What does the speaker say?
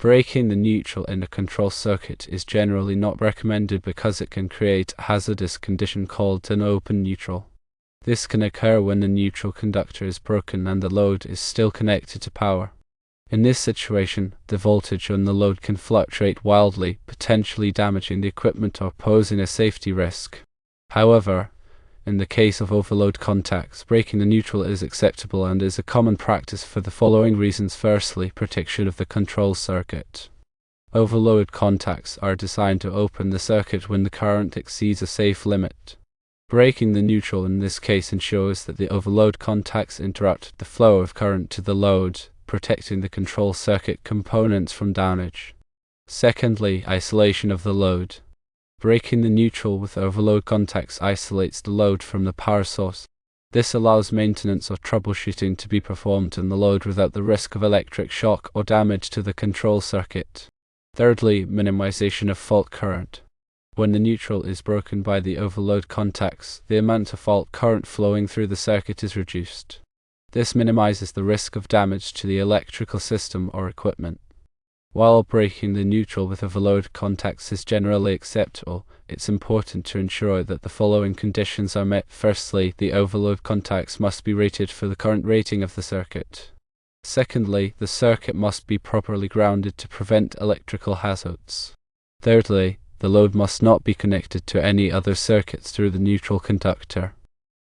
Breaking the neutral in a control circuit is generally not recommended because it can create a hazardous condition called an open neutral. This can occur when the neutral conductor is broken and the load is still connected to power. In this situation, the voltage on the load can fluctuate wildly, potentially damaging the equipment or posing a safety risk. However, in the case of overload contacts, breaking the neutral is acceptable and is a common practice for the following reasons. Firstly, protection of the control circuit. Overload contacts are designed to open the circuit when the current exceeds a safe limit. Breaking the neutral in this case ensures that the overload contacts interrupt the flow of current to the load, protecting the control circuit components from damage. Secondly, isolation of the load. Breaking the neutral with overload contacts isolates the load from the power source. This allows maintenance or troubleshooting to be performed on the load without the risk of electric shock or damage to the control circuit. Thirdly, minimization of fault current. When the neutral is broken by the overload contacts, the amount of fault current flowing through the circuit is reduced. This minimizes the risk of damage to the electrical system or equipment. While breaking the neutral with overload contacts is generally acceptable, it's important to ensure that the following conditions are met. Firstly, the overload contacts must be rated for the current rating of the circuit. Secondly, the circuit must be properly grounded to prevent electrical hazards. Thirdly, the load must not be connected to any other circuits through the neutral conductor.